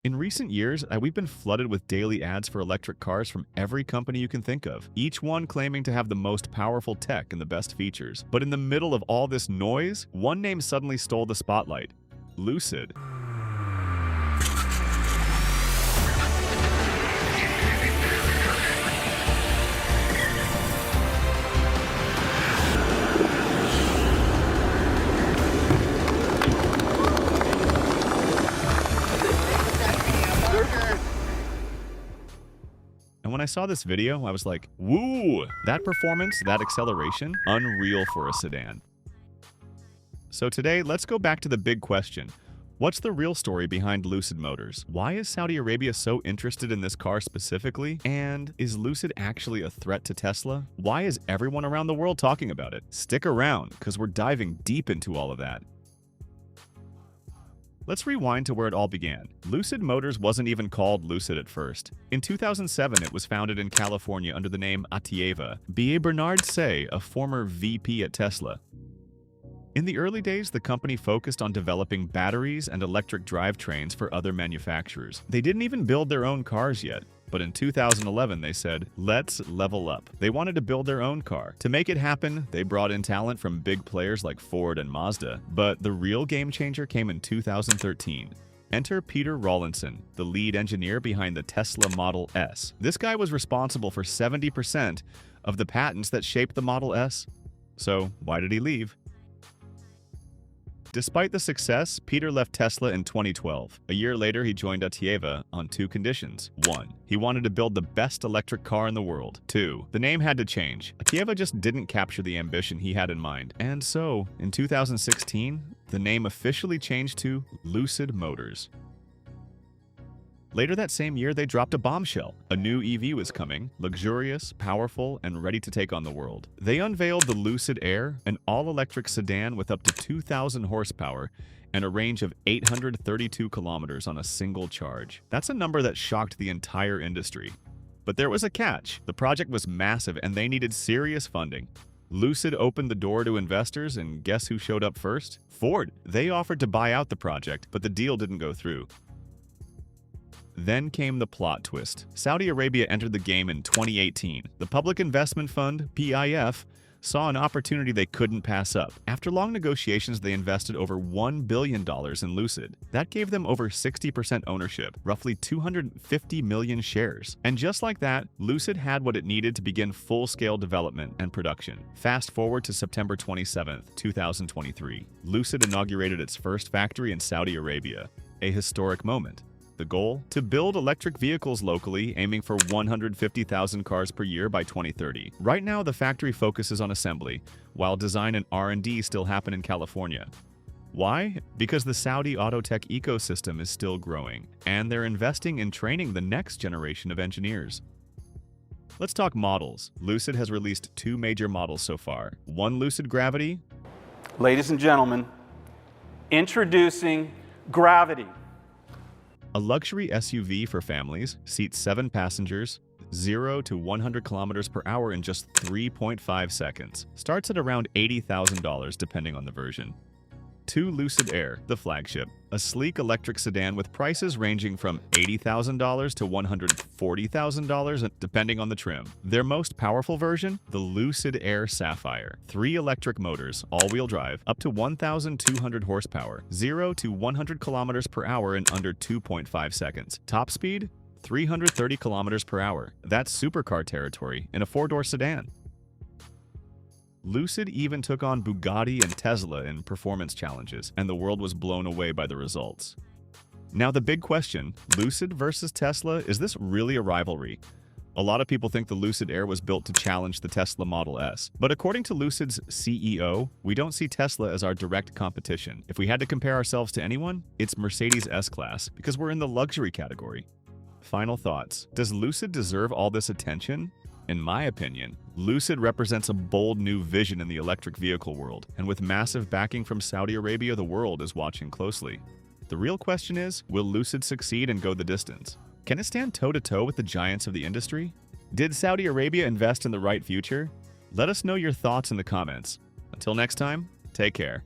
In recent years, we've been flooded with daily ads for electric cars from every company you can think of, each one claiming to have the most powerful tech and the best features. But in the middle of all this noise, one name suddenly stole the spotlight: Lucid. And when I saw this video, I was like, woo! That performance, that acceleration, unreal for a sedan. So today, let's go back to the big question. What's the real story behind Lucid Motors? Why is Saudi Arabia so interested in this car specifically? And is Lucid actually a threat to Tesla? Why is everyone around the world talking about it? Stick around, because we're diving deep into all of that. Let's rewind to where it all began. Lucid Motors wasn't even called Lucid at first. In 2007, it was founded in California under the name Atieva by Bernard Say, a former VP at Tesla. In the early days, the company focused on developing batteries and electric drivetrains for other manufacturers. They didn't even build their own cars yet. But in 2011, they said, let's level up. They wanted to build their own car. To make it happen, they brought in talent from big players like Ford and Mazda. But the real game changer came in 2013. Enter Peter Rawlinson, the lead engineer behind the Tesla Model S. This guy was responsible for 70% of the patents that shaped the Model S. So why did he leave? Despite the success, Peter left Tesla in 2012. A year later, he joined Atieva on two conditions. 1. He wanted to build the best electric car in the world. 2. The name had to change. Atieva just didn't capture the ambition he had in mind. And so, in 2016, the name officially changed to Lucid Motors. Later that same year, they dropped a bombshell. A new EV was coming, luxurious, powerful, and ready to take on the world. They unveiled the Lucid Air, an all-electric sedan with up to 2,000 horsepower and a range of 832 kilometers on a single charge. That's a number that shocked the entire industry. But there was a catch. The project was massive and they needed serious funding. Lucid opened the door to investors, and guess who showed up first? Ford. They offered to buy out the project, but the deal didn't go through. Then came the plot twist. Saudi Arabia entered the game in 2018. The Public Investment Fund, PIF, saw an opportunity they couldn't pass up. After long negotiations, they invested over $1 billion in Lucid. That gave them over 60% ownership, roughly 250 million shares. And just like that, Lucid had what it needed to begin full-scale development and production. Fast forward to September 27, 2023. Lucid inaugurated its first factory in Saudi Arabia, a historic moment. The goal? To build electric vehicles locally, aiming for 150,000 cars per year by 2030. Right now, the factory focuses on assembly, while design and R&D still happen in California. Why? Because the Saudi auto tech ecosystem is still growing, and they're investing in training the next generation of engineers. Let's talk models. Lucid has released two major models so far. One Lucid Gravity. Ladies and gentlemen, introducing Gravity. A luxury SUV for families, seats 7 passengers, 0 to 100 kilometers per hour in just 3.5 seconds. Starts at around $80,000 depending on the version. 2 Lucid Air, the flagship, a sleek electric sedan with prices ranging from $80,000 to $140,000 depending on the trim. Their most powerful version, the Lucid Air Sapphire. 3 electric motors, all-wheel drive, up to 1,200 horsepower, 0 to 100 kilometers per hour in under 2.5 seconds. Top speed? 330 kilometers per hour. That's supercar territory in a 4-door sedan. Lucid even took on Bugatti and Tesla in performance challenges, and the world was blown away by the results. Now the big question, Lucid versus Tesla, is this really a rivalry? A lot of people think the Lucid Air was built to challenge the Tesla Model S. But according to Lucid's CEO, we don't see Tesla as our direct competition. If we had to compare ourselves to anyone, it's Mercedes S-Class, because we're in the luxury category. Final thoughts. Does Lucid deserve all this attention? In my opinion, Lucid represents a bold new vision in the electric vehicle world, and with massive backing from Saudi Arabia, the world is watching closely. The real question is, will Lucid succeed and go the distance? Can it stand toe-to-toe with the giants of the industry? Did Saudi Arabia invest in the right future? Let us know your thoughts in the comments. Until next time, take care.